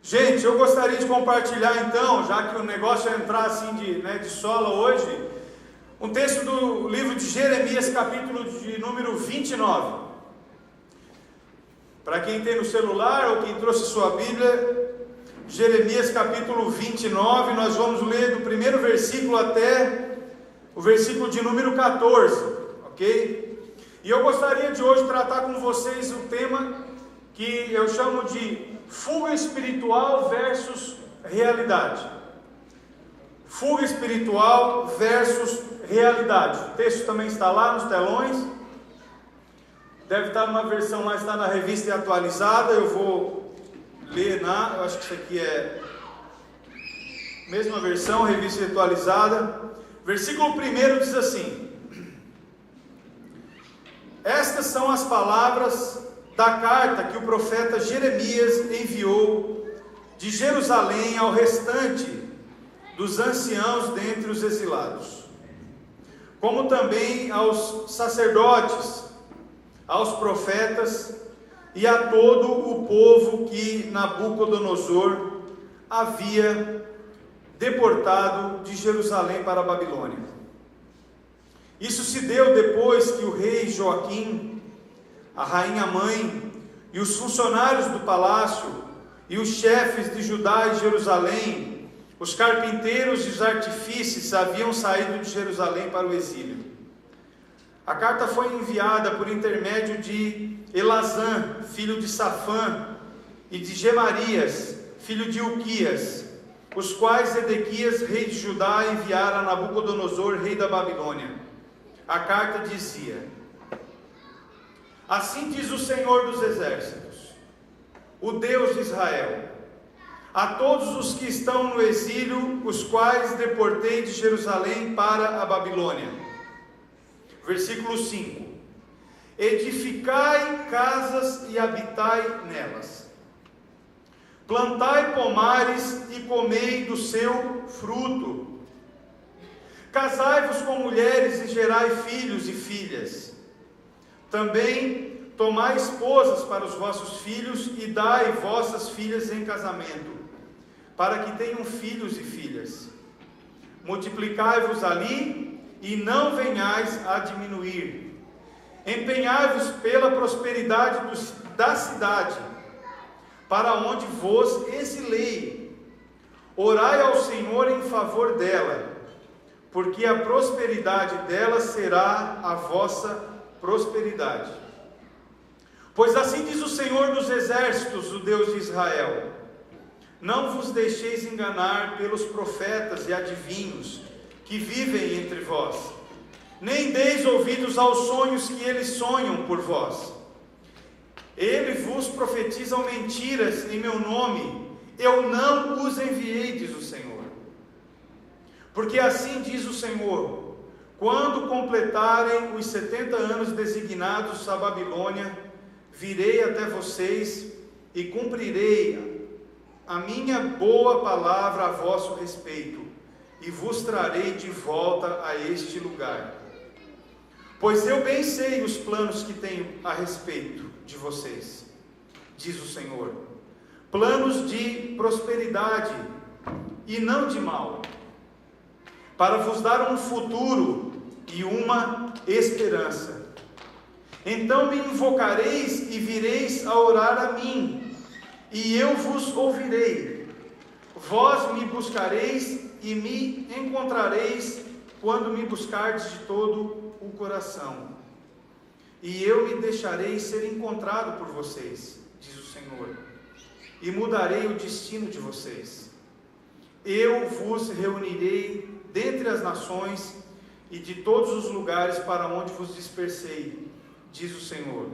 Gente, eu gostaria de compartilhar então, já que o negócio é entrar assim de sola hoje, um texto do livro de Jeremias, capítulo de número 29. Para quem tem no celular ou quem trouxe sua Bíblia, Jeremias capítulo 29, nós vamos ler do primeiro versículo até o versículo de número 14, ok? E eu gostaria de hoje tratar com vocês um tema que eu chamo de fuga espiritual versus realidade. Fuga espiritual versus realidade. O texto também está lá nos telões. Deve estar numa versão lá, está na revista atualizada. Eu vou ler eu acho que isso aqui é a mesma versão, revista atualizada. Versículo 1 diz assim: estas são as palavras da carta que o profeta Jeremias enviou de Jerusalém ao restante dos anciãos dentre os exilados, como também aos sacerdotes, aos profetas e a todo o povo que Nabucodonosor havia deportado de Jerusalém para a Babilônia. Isso se deu depois que o rei Joaquim, a rainha mãe e os funcionários do palácio e os chefes de Judá e Jerusalém, os carpinteiros e os artífices haviam saído de Jerusalém para o exílio. A carta foi enviada por intermédio de Elazã, filho de Safã, e de Gemarias, filho de Ilquias, os quais Edequias, rei de Judá, enviara a Nabucodonosor, rei da Babilônia. A carta dizia: assim diz o Senhor dos Exércitos, o Deus de Israel, a todos os que estão no exílio, os quais deportei de Jerusalém para a Babilônia. Versículo 5: edificai casas e habitai nelas, plantai pomares e comei do seu fruto, casai-vos com mulheres e gerai filhos e filhas. Também tomai esposas para os vossos filhos e dai vossas filhas em casamento, para que tenham filhos e filhas. Multiplicai-vos ali e não venhais a diminuir. Empenhai-vos pela prosperidade da cidade, para onde vos exilei. Orai ao Senhor em favor dela, porque a prosperidade dela será a vossa prosperidade. Pois assim diz o Senhor dos Exércitos, o Deus de Israel: não vos deixeis enganar pelos profetas e adivinhos que vivem entre vós, nem deis ouvidos aos sonhos que eles sonham por vós. Eles vos profetizam mentiras em meu nome, eu não os enviei, diz o Senhor. Porque assim diz o Senhor: quando completarem os 70 anos designados à Babilônia, virei até vocês e cumprirei a minha boa palavra a vosso respeito, e vos trarei de volta a este lugar. Pois eu bem sei os planos que tenho a respeito de vocês, diz o Senhor, planos de prosperidade e não de mal, para vos dar um futuro e uma esperança. Então me invocareis e vireis a orar a mim, e eu vos ouvirei. Vós me buscareis e me encontrareis quando me buscardes de todo o coração. E eu me deixarei ser encontrado por vocês, diz o Senhor, e mudarei o destino de vocês. Eu vos reunirei dentre as nações e de todos os lugares para onde vos dispersei, diz o Senhor,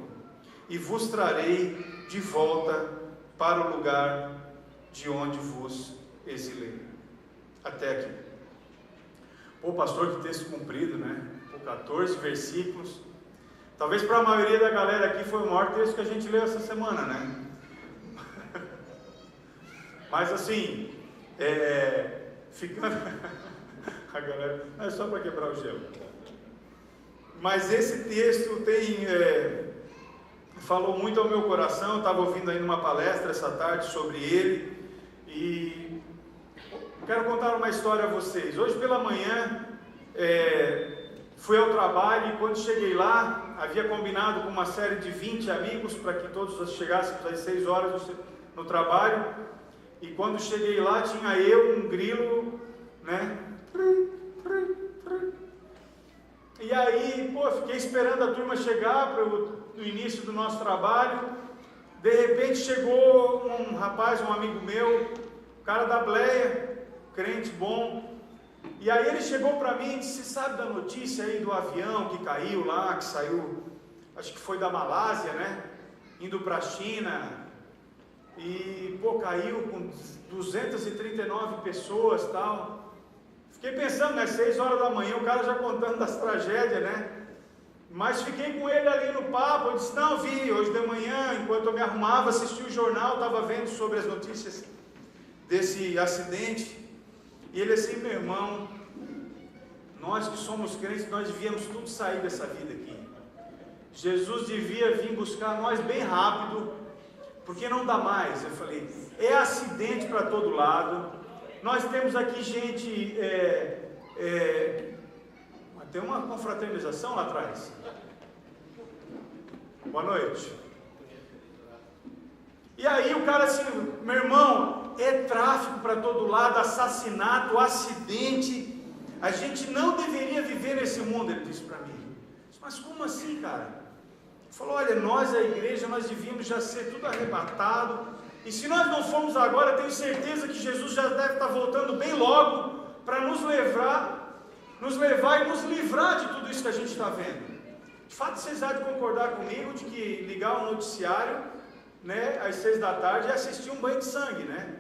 e vos trarei de volta para o lugar de onde vos exilei. Até aqui. Pô, pastor, que texto comprido, né? 14 versículos. Talvez para a maioria da galera aqui foi o maior texto que a gente leu essa semana, né? Mas assim, ficando... a galera... Não é só para quebrar o gelo. Mas esse texto falou muito ao meu coração. Eu estava ouvindo aí numa palestra essa tarde sobre ele. E quero contar uma história a vocês. Hoje pela manhã, fui ao trabalho e quando cheguei lá, havia combinado com uma série de 20 amigos para que todos chegássemos às 6 horas no trabalho. E quando cheguei lá, tinha eu, um grilo, né? E aí, fiquei esperando a turma chegar para o início do nosso trabalho. De repente chegou um rapaz, um amigo meu, cara da Bleia, crente bom. E aí ele chegou para mim e disse: sabe da notícia aí do avião que caiu lá, que saiu, acho que foi da Malásia, né? Indo para a China. E, caiu com 239 pessoas e tal. Fiquei pensando, né? 6 horas da manhã, o cara já contando das tragédias, né? Mas fiquei com ele ali no papo. Eu disse: não, vi, hoje de manhã, enquanto eu me arrumava, assisti o jornal, estava vendo sobre as notícias desse acidente. E ele assim: meu irmão, nós que somos crentes, nós devíamos tudo sair dessa vida aqui. Jesus devia vir buscar nós bem rápido, porque não dá mais. Eu falei: é acidente para todo lado. Nós temos aqui gente, tem uma confraternização lá atrás. Boa noite. E aí o cara assim: meu irmão, é tráfico para todo lado, assassinato, acidente. A gente não deveria viver nesse mundo. Ele disse para mim: mas como assim, cara? Ele falou: olha, nós, a igreja, nós devíamos já ser tudo arrebatado. E se nós não formos agora, tenho certeza que Jesus já deve estar voltando bem logo para nos levar e nos livrar de tudo isso que a gente está vendo. De fato, vocês há de concordar comigo de que ligar um noticiário, né, às 6 da tarde é assistir um banho de sangue, né?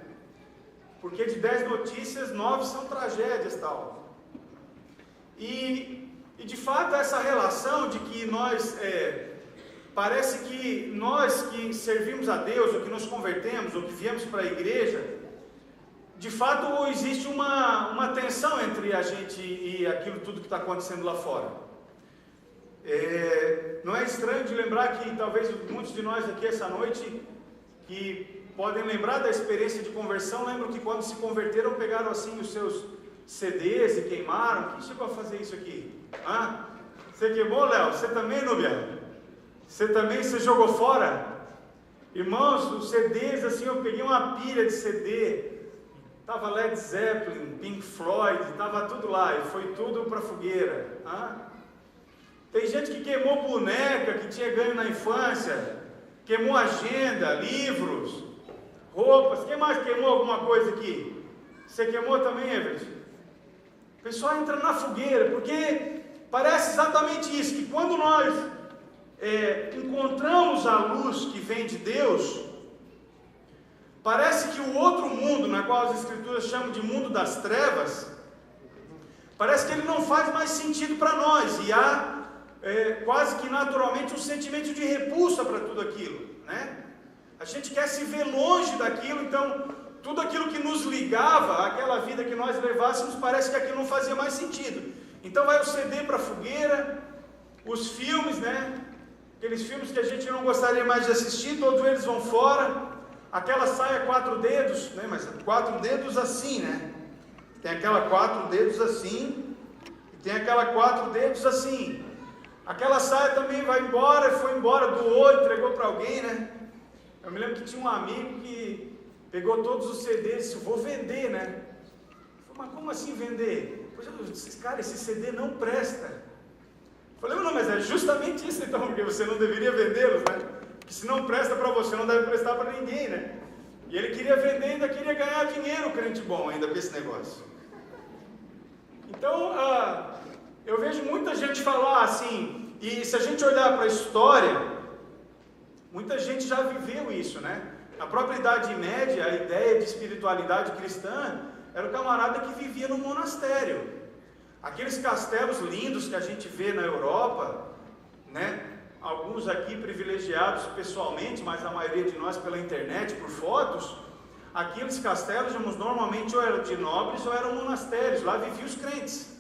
Porque de 10 notícias, 9 são tragédias e tal. E de fato essa relação de que nós, parece que nós que servimos a Deus, ou que nos convertemos, ou que viemos para a igreja, de fato existe uma tensão entre a gente e aquilo tudo que está acontecendo lá fora. Não é estranho de lembrar que talvez muitos de nós aqui essa noite, que podem lembrar da experiência de conversão, lembram que quando se converteram pegaram assim os seus CDs e queimaram. Quem chegou a fazer isso aqui? Você queimou, Léo? Você também, Núbia? Você jogou fora? Irmãos, os CDs, assim, eu peguei uma pilha de CD, estava Led Zeppelin, Pink Floyd, estava tudo lá, e foi tudo para a fogueira. Tem gente que queimou boneca que tinha ganho na infância, queimou agenda, livros, roupas. Quem mais queimou alguma coisa aqui? Você queimou também, Everett? O pessoal entra na fogueira, porque parece exatamente isso, que quando nós encontramos a luz que vem de Deus, parece que o outro mundo, na qual as Escrituras chamam de mundo das trevas, parece que ele não faz mais sentido para nós, e há quase que naturalmente um sentimento de repulsa para tudo aquilo, né? A gente quer se ver longe daquilo, então tudo aquilo que nos ligava àquela vida que nós levássemos, parece que aquilo não fazia mais sentido. Então vai o CD para a fogueira, os filmes, né? Aqueles filmes que a gente não gostaria mais de assistir, todos eles vão fora. Aquela saia 4 dedos, né? Mas 4 dedos assim, né? Tem aquela 4 dedos assim, e tem aquela 4 dedos assim. Aquela saia também vai embora, foi embora, doou, entregou para alguém, né? Eu me lembro que tinha um amigo que pegou todos os CDs e disse: vou vender, né? Eu falei: mas como assim vender? Pois, cara, esse CD não presta. Eu falei: não, mas é justamente isso então, porque você não deveria vendê-los, né? Porque se não presta para você, não deve prestar para ninguém, né? E ele queria vender, ainda queria ganhar dinheiro, crente bom, ainda com esse negócio. Então, eu vejo muita gente falar assim, e se a gente olhar para a história, muita gente já viveu isso, né? Na própria Idade Média, a ideia de espiritualidade cristã era o camarada que vivia no monastério. Aqueles castelos lindos que a gente vê na Europa, né? Alguns aqui privilegiados pessoalmente, mas a maioria de nós pela internet, por fotos. Aqueles castelos normalmente ou eram de nobres ou eram monastérios, lá viviam os crentes.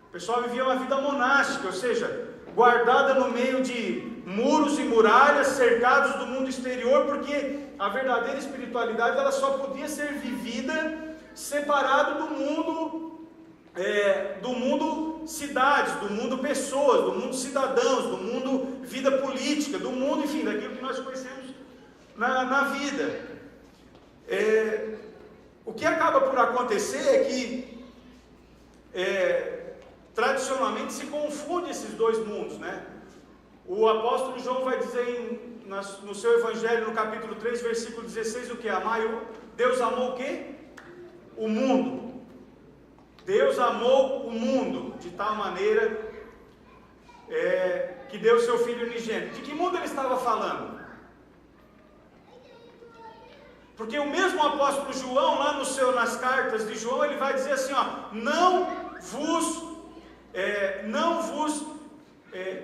O pessoal vivia uma vida monástica, ou seja, guardada no meio de muros e muralhas, cercados do mundo exterior, porque a verdadeira espiritualidade ela só podia ser vivida separado do mundo cidades, do mundo pessoas, do mundo cidadãos, do mundo vida política, do mundo, enfim, daquilo que nós conhecemos na vida. O que acaba por acontecer é que tradicionalmente se confunde esses dois mundos, né? O apóstolo João vai dizer no seu evangelho, no capítulo 3, versículo 16, o que? Deus amou o quê? O mundo. Deus amou o mundo de tal maneira que deu o seu Filho unigênito. De que mundo ele estava falando? Porque o mesmo apóstolo João, lá nas cartas de João, ele vai dizer assim, não vos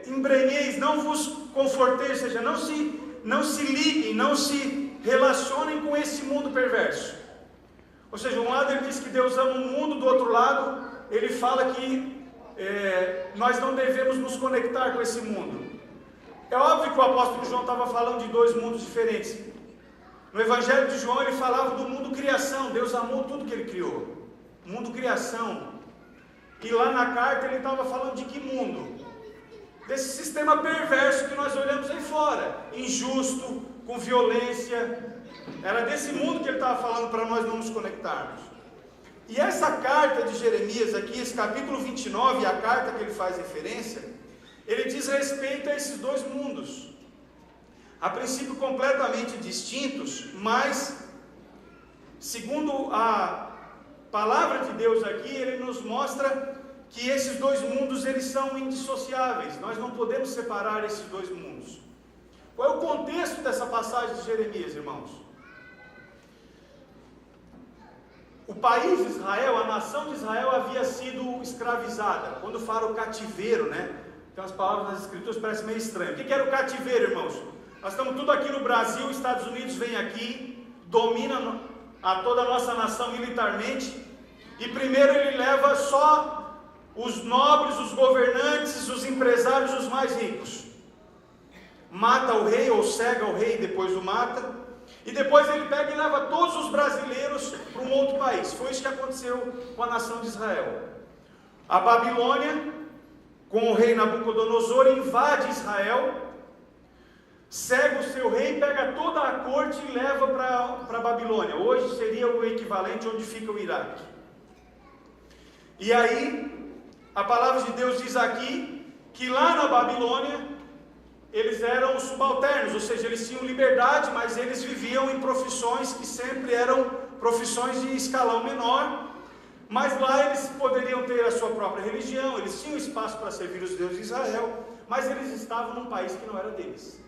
embrenheis, não vos conforteis, ou seja, não se liguem, não se relacionem com esse mundo perverso. Ou seja, um lado ele diz que Deus ama o mundo, do outro lado ele fala que nós não devemos nos conectar com esse mundo. É óbvio que o apóstolo João estava falando de dois mundos diferentes. No evangelho de João ele falava do mundo criação, Deus amou tudo que ele criou, mundo criação. E lá na carta ele estava falando de que mundo? Desse sistema perverso que nós olhamos aí fora, injusto, com violência. Era desse mundo que ele estava falando para nós não nos conectarmos. E essa carta de Jeremias aqui, esse capítulo 29, a carta que ele faz referência, ele diz respeito a esses dois mundos. A princípio completamente distintos, mas segundo a palavra de Deus aqui, ele nos mostra que esses dois mundos eles são indissociáveis. Nós não podemos separar esses dois mundos. Qual é o contexto dessa passagem de Jeremias, irmãos? O país de Israel, a nação de Israel havia sido escravizada. Quando fala o cativeiro, né? Tem umas palavras nas escrituras que parecem meio estranho. O que era o cativeiro, irmãos? Nós estamos tudo aqui no Brasil, os Estados Unidos vem aqui, domina a toda a nossa nação militarmente, e primeiro ele leva só os nobres, os governantes, os empresários, os mais ricos. Mata o rei, ou cega o rei, depois o mata, e depois ele pega e leva todos os brasileiros para um outro país. Foi isso que aconteceu com a nação de Israel. A Babilônia, com o rei Nabucodonosor, invade Israel, cega o seu rei, pega toda a corte e leva para a Babilônia. Hoje seria o equivalente onde fica o Iraque. E aí, a palavra de Deus diz aqui, que lá na Babilônia, eles eram subalternos, ou seja, eles tinham liberdade, mas eles viviam em profissões que sempre eram profissões de escalão menor, mas lá eles poderiam ter a sua própria religião, eles tinham espaço para servir os deuses de Israel, mas eles estavam num país que não era deles.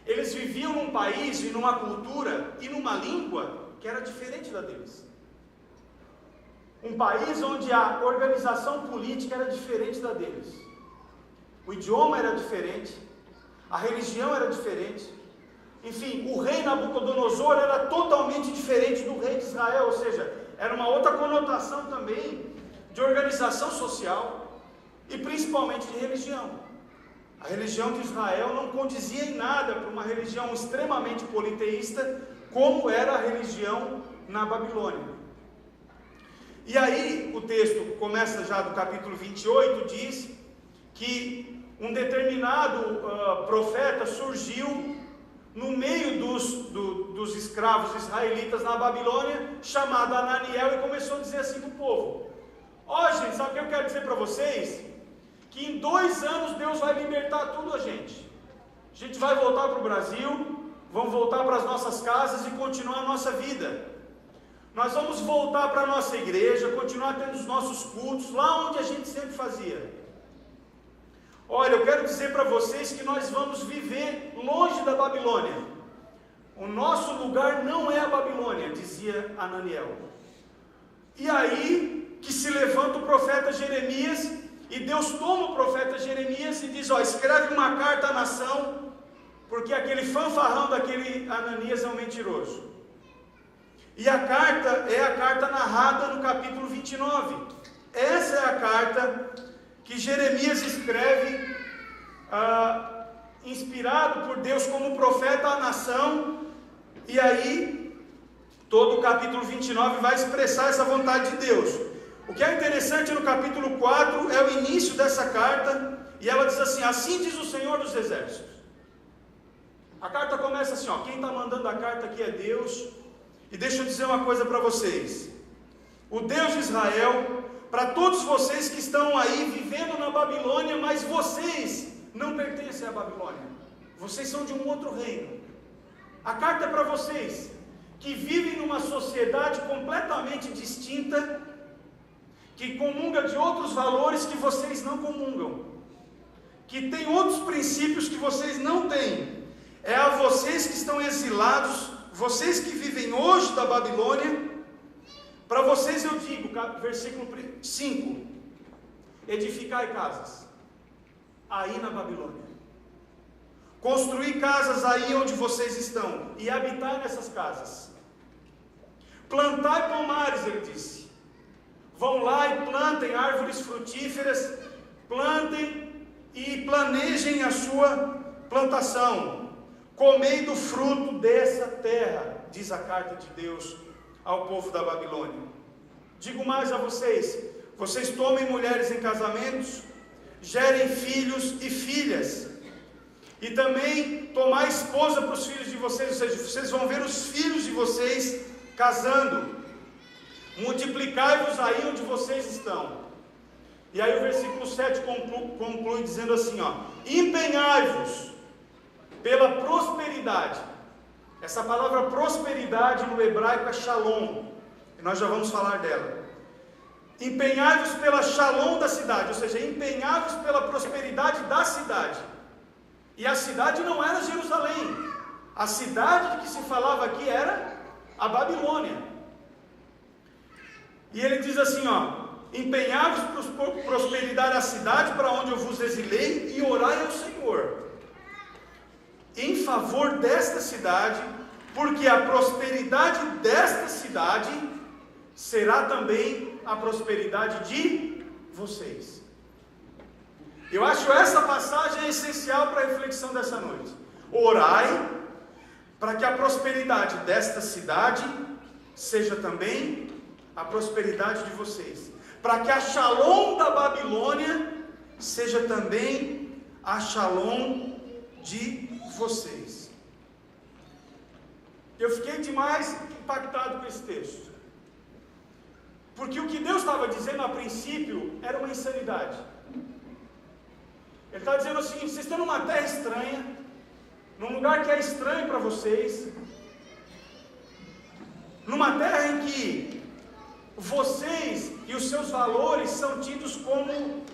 Eles viviam num país e numa cultura e numa língua que era diferente da deles. Um país onde a organização política era diferente da deles. O idioma era diferente, a religião era diferente. Enfim, o rei Nabucodonosor era totalmente diferente do rei de Israel, ou seja, era uma outra conotação também de organização social e principalmente de religião. A religião de Israel não condizia em nada para uma religião extremamente politeísta, como era a religião na Babilônia. E aí, o texto começa já do capítulo 28, diz que um determinado profeta surgiu no meio dos escravos israelitas na Babilônia, chamado Ananiel, e começou a dizer assim para o povo: gente, sabe o que eu quero dizer para vocês? Que em 2 anos Deus vai libertar tudo a gente. A gente vai voltar para o Brasil, vamos voltar para as nossas casas e continuar a nossa vida. Nós vamos voltar para a nossa igreja, continuar tendo os nossos cultos, lá onde a gente sempre fazia. Olha, eu quero dizer para vocês que nós vamos viver longe da Babilônia. O nosso lugar não é a Babilônia, dizia Ananiel. E aí que se levanta o profeta Jeremias, e Deus toma o profeta Jeremias e diz: escreve uma carta à nação, porque aquele fanfarrão daquele Ananias é um mentiroso. E a carta é a carta narrada no capítulo 29. Essa é a carta que Jeremias escreve inspirado por Deus como profeta à nação, e aí todo o capítulo 29 vai expressar essa vontade de Deus. O que é interessante no capítulo 4 é o início dessa carta, e ela diz assim: assim diz o Senhor dos Exércitos. A carta começa assim, ó, quem está mandando a carta aqui é Deus. E deixa eu dizer uma coisa para vocês: o Deus de Israel, para todos vocês que estão aí vivendo na Babilônia, mas vocês não pertencem à Babilônia, vocês são de um outro reino. A carta é para vocês que vivem numa sociedade completamente distinta, que comunga de outros valores que vocês não comungam, que tem outros princípios que vocês não têm. É a vocês que estão exilados, vocês que vivem hoje da Babilônia. Para vocês eu digo, versículo 5: edificai casas aí na Babilônia, construir casas aí onde vocês estão, e habitar nessas casas. Plantai pomares, ele disse. Vão lá e plantem árvores frutíferas, plantem e planejem a sua plantação. Comei do fruto dessa terra, diz a carta de Deus ao povo da Babilônia. Digo mais a vocês: vocês tomem mulheres em casamentos, gerem filhos e filhas, e também tomar esposa para os filhos de vocês, ou seja, vocês vão ver os filhos de vocês casando. Multiplicai-vos aí onde vocês estão. E aí o versículo 7 conclui dizendo assim, ó: empenhai-vos pela prosperidade. Essa palavra prosperidade no hebraico é shalom, e nós já vamos falar dela. Empenhai-vos pela shalom da cidade, ou seja, empenhai-vos pela prosperidade da cidade. E a cidade não era Jerusalém, a cidade de que se falava aqui era a Babilônia. E ele diz assim, ó: empenhai-vos por prosperidade da cidade para onde eu vos exilei, e orai ao Senhor em favor desta cidade, porque a prosperidade desta cidade será também a prosperidade de vocês. Eu acho essa passagem essencial para a reflexão dessa noite. Orai para que a prosperidade desta cidade seja também a prosperidade de vocês, para que a shalom da Babilônia seja também a shalom de vocês. Eu fiquei demais impactado com esse texto, porque o que Deus estava dizendo a princípio era uma insanidade. Ele está dizendo o seguinte: vocês estão numa terra estranha, num lugar que é estranho para vocês, numa terra em que vocês e os seus valores são tidos como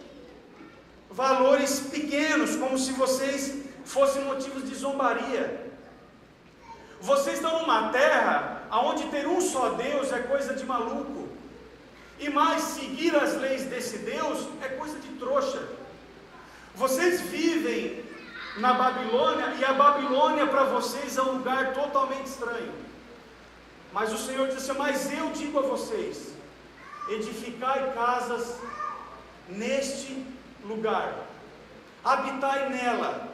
valores pequenos, como se vocês fossem motivos de zombaria. Vocês estão numa terra onde ter um só Deus é coisa de maluco, e mais, seguir as leis desse Deus é coisa de trouxa. Vocês vivem na Babilônia, e a Babilônia para vocês é um lugar totalmente estranho. Mas o Senhor diz assim: mas eu digo a vocês, edificai casas neste lugar, habitai nela.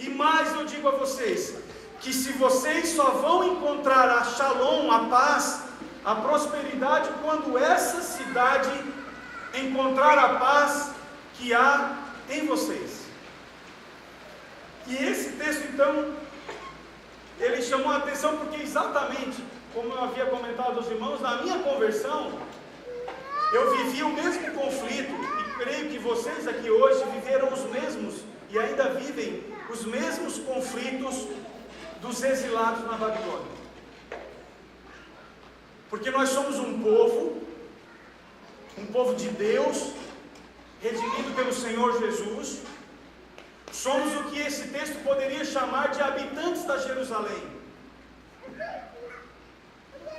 E mais eu digo a vocês, que se vocês só vão encontrar a shalom, a paz, a prosperidade, quando essa cidade encontrar a paz que há em vocês. E esse texto, então, ele chamou a atenção porque exatamente, como eu havia comentado aos irmãos, na minha conversão, eu vivi o mesmo conflito, e creio que vocês aqui hoje viveram os mesmos, e ainda vivem os mesmos conflitos dos exilados na Babilônia. Porque nós somos um povo de Deus, redimido pelo Senhor Jesus. Somos o que esse texto poderia chamar de habitantes da Jerusalém.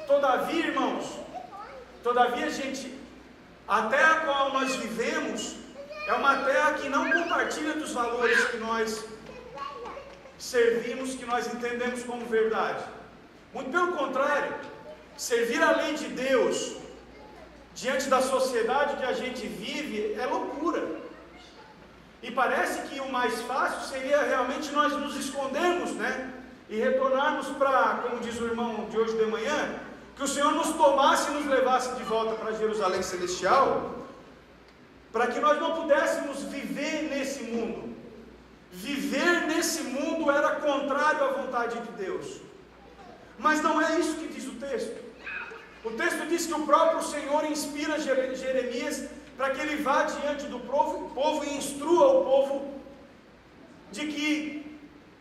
Todavia, irmãos, gente, a terra a qual nós vivemos é uma terra que não compartilha dos valores que nós servimos, que nós entendemos como verdade. Muito pelo contrário, servir a lei de Deus diante da sociedade que a gente vive é loucura. E parece que o mais fácil seria realmente nós nos escondermos, né? E retornarmos para, como diz o irmão de hoje de manhã, que o Senhor nos tomasse e nos levasse de volta para Jerusalém Celestial, para que nós não pudéssemos viver nesse mundo. Viver nesse mundo era contrário à vontade de Deus. Mas não é isso que diz o texto. O texto diz que o próprio Senhor inspira Jeremias para que ele vá diante do povo e instrua o povo de que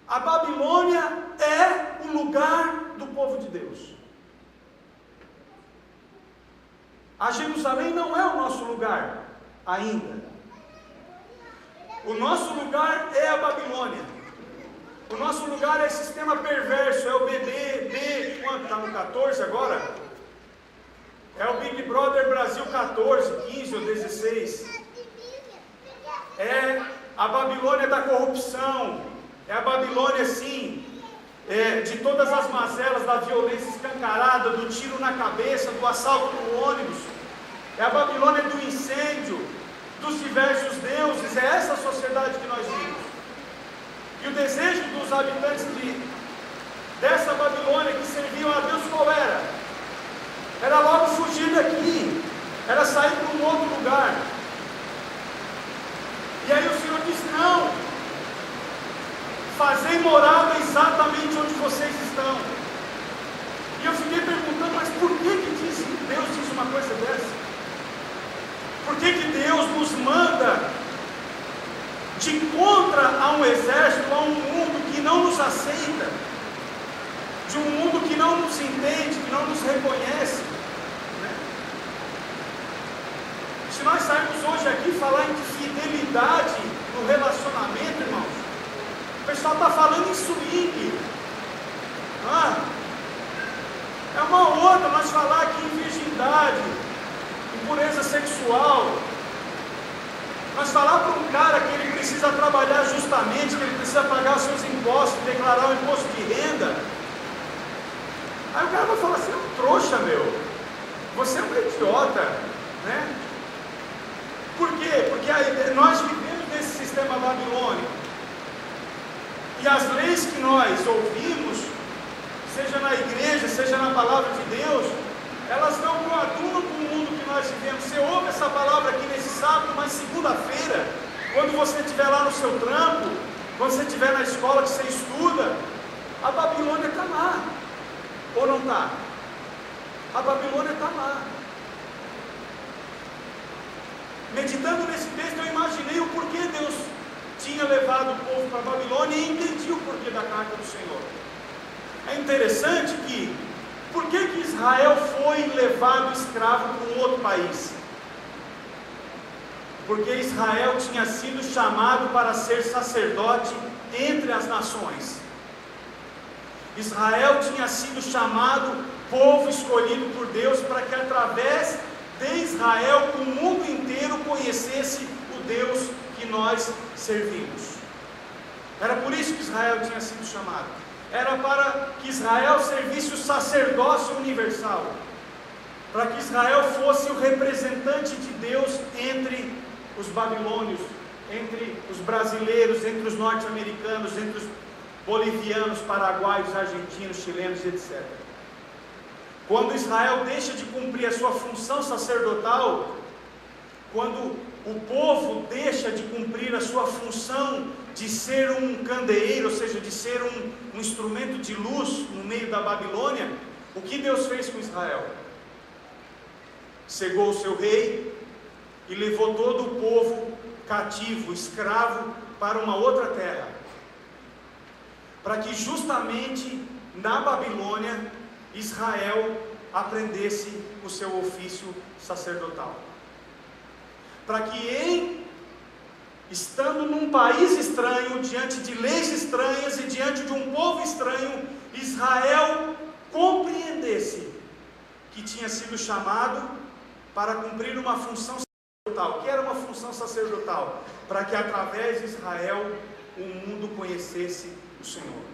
a Babilônia é o lugar do povo de Deus. A Jerusalém não é o nosso lugar ainda. O nosso lugar é a Babilônia. O nosso lugar é esse sistema perverso, é o quanto? Está no 14 agora? É o Big Brother Brasil 14, 15 ou 16. É a Babilônia da corrupção. É a Babilônia, sim, de todas as mazelas, da violência escancarada, do tiro na cabeça, do assalto no ônibus. É a Babilônia do incêndio, dos diversos deuses. É essa a sociedade que nós vivemos. E o desejo dos habitantes dessa Babilônia que serviam a Deus qual era? Era logo fugir daqui, era sair para um outro lugar. E aí o Senhor disse: não, fazei morada exatamente onde vocês estão. E eu fiquei perguntando, mas por que Deus diz uma coisa dessa? Por que Deus nos manda de contra a um exército, a um mundo que não nos aceita, de um mundo que não nos entende, que não nos reconhece, né? Se nós sairmos hoje aqui falar em fidelidade no relacionamento, irmãos, o pessoal está falando em swing. É uma outra nós falar aqui em virgindade, em pureza sexual. Nós falar para um cara que ele precisa trabalhar justamente, que ele precisa pagar os seus impostos, declarar o imposto de renda. Aí o cara vai falar assim: é um trouxa, meu. Você é um idiota, né? Por quê? Porque aí nós vivemos nesse sistema babilônico. E as leis que nós ouvimos, seja na igreja, seja na palavra de Deus, elas não coadunam com o mundo que nós vivemos. Você ouve essa palavra aqui nesse sábado, mas segunda-feira, quando você estiver lá no seu trampo, quando você estiver na escola que você estuda, a Babilônia está lá. Ou não está? A Babilônia está lá. Meditando nesse texto, eu imaginei o porquê Deus tinha levado o povo para a Babilônia e entendi o porquê da carta do Senhor. É interessante que, por que Israel foi levado escravo para um outro país? Porque Israel tinha sido chamado para ser sacerdote entre as nações. Israel tinha sido chamado povo escolhido por Deus para que através de Israel o mundo inteiro conhecesse o Deus que nós servimos. Era por isso que Israel tinha sido chamado. Era para que Israel servisse o sacerdócio universal, para que Israel fosse o representante de Deus entre os babilônios, entre os brasileiros, entre os norte-americanos, entre os bolivianos, paraguaios, argentinos, chilenos, etc. Quando Israel deixa de cumprir a sua função sacerdotal, quando o povo deixa de cumprir a sua função de ser um candeeiro, ou seja, de ser um instrumento de luz no meio da Babilônia, o que Deus fez com Israel? Cegou o seu rei e levou todo o povo cativo, escravo, para uma outra terra, para que justamente na Babilônia Israel aprendesse o seu ofício sacerdotal, para que estando num país estranho, diante de leis estranhas e diante de um povo estranho, Israel compreendesse que tinha sido chamado para cumprir uma função sacerdotal. Que era uma função sacerdotal? Para que através de Israel o mundo conhecesse o Senhor.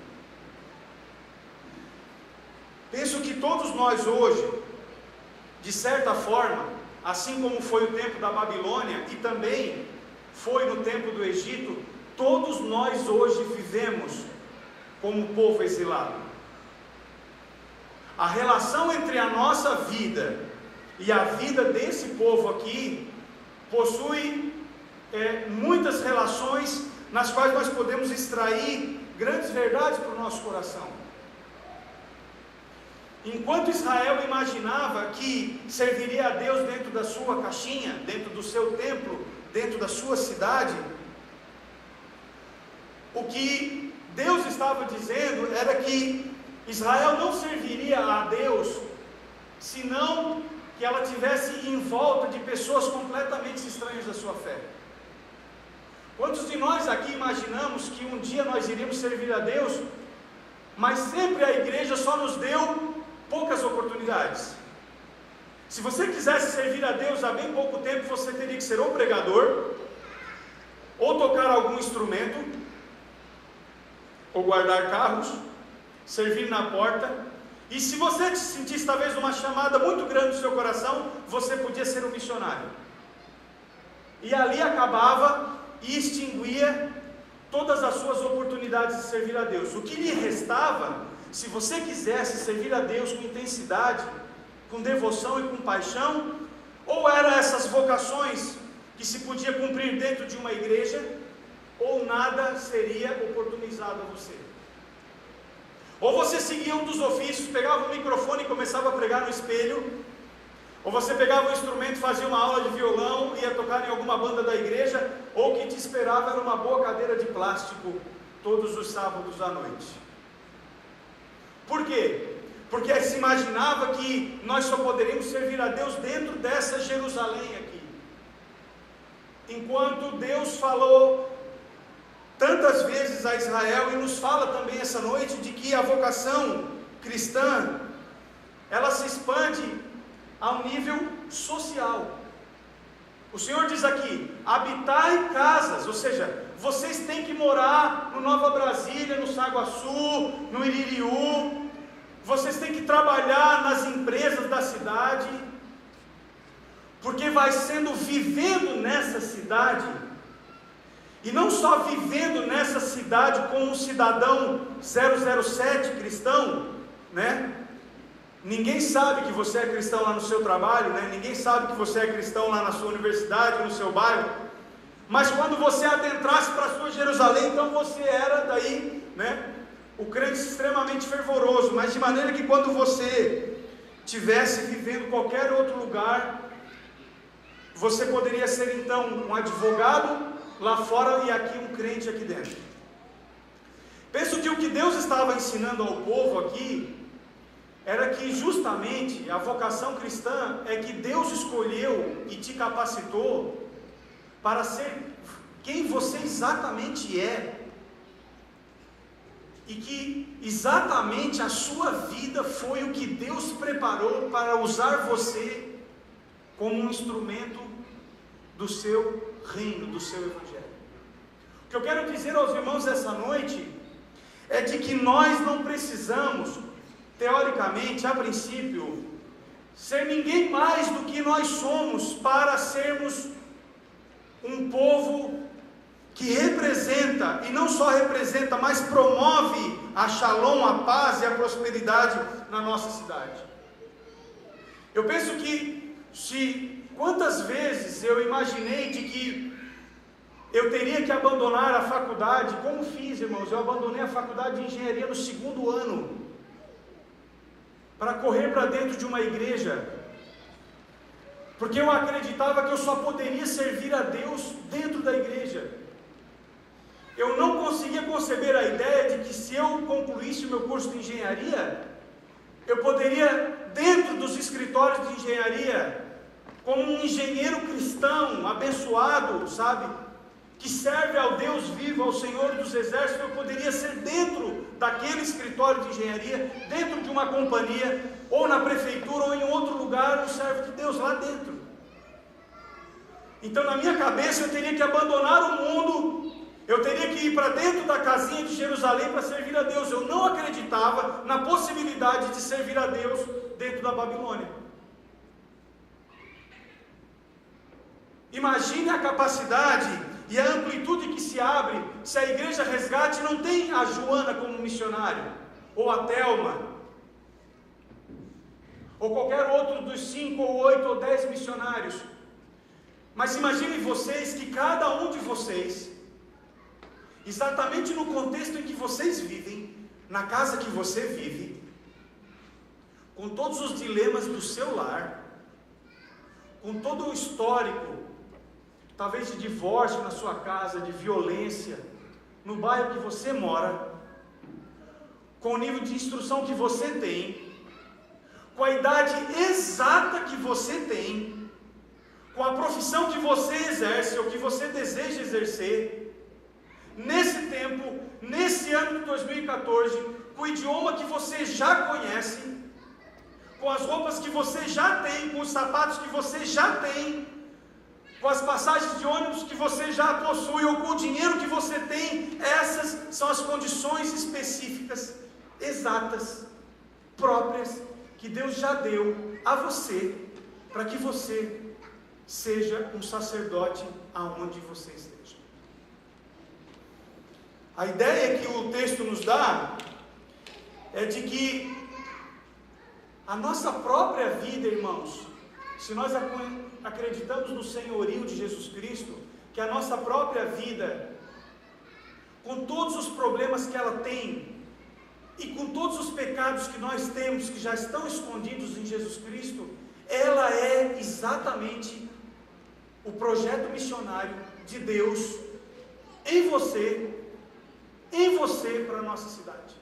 Penso que todos nós hoje, de certa forma, assim como foi o tempo da Babilônia, e também foi no tempo do Egito, todos nós hoje vivemos como povo exilado. A relação entre a nossa vida e a vida desse povo aqui possui muitas relações nas quais nós podemos extrair grandes verdades para o nosso coração. Enquanto Israel imaginava que serviria a Deus dentro da sua caixinha, dentro do seu templo, dentro da sua cidade, o que Deus estava dizendo era que Israel não serviria a Deus, senão que ela tivesse em volta de pessoas completamente estranhas da sua fé. Quantos de nós aqui imaginamos que um dia nós iríamos servir a Deus, mas sempre a igreja só nos deu poucas oportunidades? Se você quisesse servir a Deus há bem pouco tempo, você teria que ser ou pregador, ou tocar algum instrumento, ou guardar carros, servir na porta. E se você sentisse talvez uma chamada muito grande no seu coração, você podia ser um missionário. E ali acabava e extinguia todas as suas oportunidades de servir a Deus. O que lhe restava, se você quisesse servir a Deus com intensidade, com devoção e com paixão, ou eram essas vocações que se podia cumprir dentro de uma igreja, ou nada seria oportunizado a você. Ou você seguia um dos ofícios, pegava o microfone e começava a pregar no espelho, ou você pegava um instrumento, fazia uma aula de violão, ia tocar em alguma banda da igreja, ou o que te esperava era uma boa cadeira de plástico todos os sábados à noite. Por quê? Porque se imaginava que nós só poderíamos servir a Deus dentro dessa Jerusalém aqui. Enquanto Deus falou tantas vezes a Israel, e nos fala também essa noite, de que a vocação cristã, ela se expande ao nível social. O Senhor diz aqui: habitai casas, ou seja, vocês têm que morar no Nova Brasília, no Saguaçu, no Iririú, vocês têm que trabalhar nas empresas da cidade, porque vai sendo vivendo nessa cidade, e não só vivendo nessa cidade como um cidadão 007 cristão, né? Ninguém sabe que você é cristão lá no seu trabalho, né? Ninguém sabe que você é cristão lá na sua universidade, no seu bairro. Mas quando você adentrasse para a sua Jerusalém, então você era daí, né? O crente extremamente fervoroso. Mas de maneira que quando você tivesse vivendo qualquer outro lugar, você poderia ser então um advogado lá fora e aqui um crente aqui dentro. Penso que o que Deus estava ensinando ao povo aqui era que justamente a vocação cristã é que Deus escolheu e te capacitou para ser quem você exatamente é, e que exatamente a sua vida foi o que Deus preparou para usar você como um instrumento do seu reino, do seu evangelho. O que eu quero dizer aos irmãos essa noite é de que nós não precisamos, teoricamente, a princípio, ser ninguém mais do que nós somos para sermos um povo que representa, e não só representa, mas promove a shalom, a paz e a prosperidade na nossa cidade. Eu penso que quantas vezes eu imaginei de que eu teria que abandonar a faculdade, como fiz, irmãos, eu abandonei a faculdade de engenharia no 2º ano, para correr para dentro de uma igreja, porque eu acreditava que eu só poderia servir a Deus dentro da igreja. Eu não conseguia conceber a ideia de que se eu concluísse o meu curso de engenharia, eu poderia, dentro dos escritórios de engenharia, como um engenheiro cristão, abençoado, sabe, que serve ao Deus vivo, ao Senhor dos Exércitos, eu poderia ser dentro daquele escritório de engenharia, dentro de uma companhia, ou na prefeitura, ou em outro lugar, um servo de Deus lá dentro. Então, na minha cabeça, eu teria que abandonar o mundo, eu teria que ir para dentro da casinha de Jerusalém para servir a Deus. Eu não acreditava na possibilidade de servir a Deus dentro da Babilônia. Imagine a capacidade e a amplitude que se abre se a Igreja Resgate não tem a Joana como missionário, ou a Thelma, ou qualquer outro dos 5 ou 8 ou 10 missionários. Mas imaginem vocês que cada um de vocês, exatamente no contexto em que vocês vivem, na casa que você vive, com todos os dilemas do seu lar, com todo o histórico, talvez de divórcio na sua casa, de violência, no bairro que você mora, com o nível de instrução que você tem, com a idade exata que você tem, com a profissão que você exerce ou que você deseja exercer, nesse tempo, nesse ano de 2014, com o idioma que você já conhece, com as roupas que você já tem, com os sapatos que você já tem, com as passagens de ônibus que você já possui, ou com o dinheiro que você tem, essas são as condições específicas, exatas, próprias, que Deus já deu a você, para que você seja um sacerdote aonde você esteja. A ideia que o texto nos dá é de que a nossa própria vida, irmãos, se nós acreditamos no senhorio de Jesus Cristo, que a nossa própria vida, com todos os problemas que ela tem, e com todos os pecados que nós temos, que já estão escondidos em Jesus Cristo, ela é exatamente o projeto missionário de Deus em você para a nossa cidade.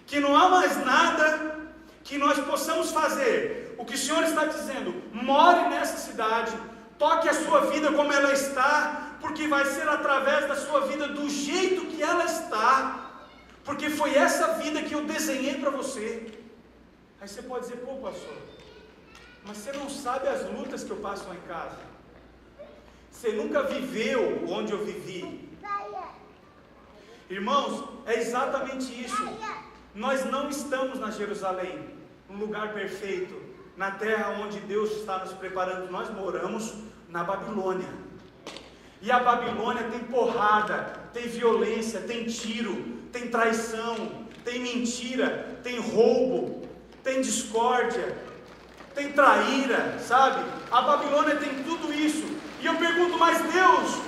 Que não há mais nada que nós possamos fazer. O que o Senhor está dizendo: more nessa cidade, toque a sua vida como ela está, porque vai ser através da sua vida do jeito que ela está, porque foi essa vida que eu desenhei para você. Aí você pode dizer: pô, pastor, mas você não sabe as lutas que eu passo lá em casa. Você nunca viveu onde eu vivi. Irmãos, é exatamente isso. Nós não estamos na Jerusalém, um lugar perfeito, na terra onde Deus está nos preparando. Nós moramos na Babilônia. E a Babilônia tem porrada, tem violência, tem tiro, tem traição, tem mentira, tem roubo, tem discórdia, tem traíra, sabe? A Babilônia tem tudo isso. E eu pergunto: mas Deus,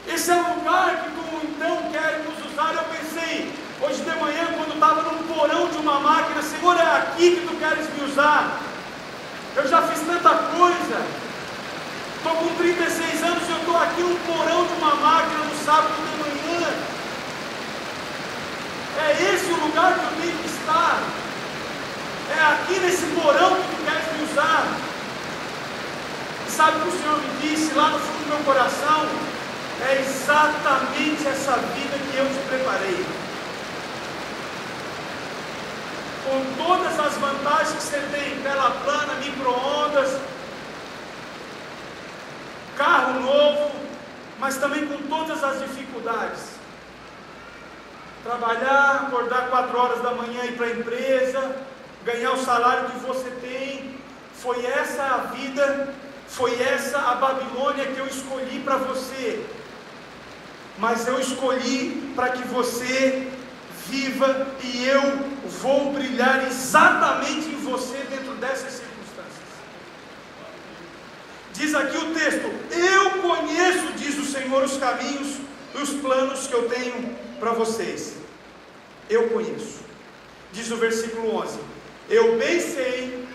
esse é o lugar que tu então quer nos usar? Eu pensei, hoje de manhã, quando estava num porão de uma máquina: Senhor, é aqui que tu queres me usar? Eu já fiz tanta coisa. Estou com 36 anos e eu estou aqui num porão de uma máquina no sábado de manhã. É esse o lugar que eu tenho que estar? É aqui nesse porão que tu queres me usar? E sabe o que o Senhor me disse lá no fundo do meu coração? É exatamente essa vida que eu te preparei. Com todas as vantagens que você tem, tela plana, micro-ondas, carro novo, mas também com todas as dificuldades. Trabalhar, acordar 4 horas da manhã, ir para a empresa, ganhar o salário que você tem. Foi essa a vida, foi essa a Babilônia que eu escolhi para você. Mas eu escolhi para que você viva, e eu vou brilhar exatamente em você dentro dessas circunstâncias. Diz aqui o texto: eu conheço, diz o Senhor, os caminhos e os planos que eu tenho para vocês. Eu conheço. Diz o versículo 11: eu bem sei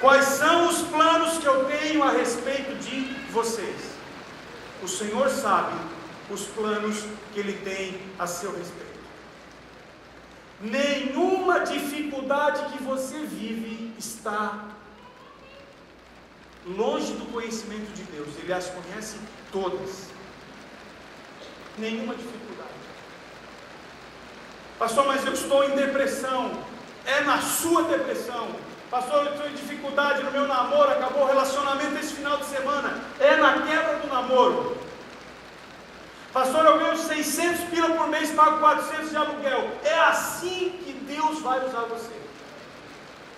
quais são os planos que eu tenho a respeito de vocês. O Senhor sabe os planos que Ele tem a seu respeito. Nenhuma dificuldade que você vive está longe do conhecimento de Deus. Ele as conhece todas. Nenhuma dificuldade. Pastor, mas eu estou em depressão. É na sua depressão. Pastor, eu estou em dificuldade no meu namoro, acabou o relacionamento esse final de semana. É na quebra do namoro. Pastor, eu ganho 600 pila por mês, pago 400 de aluguel. É assim que Deus vai usar você.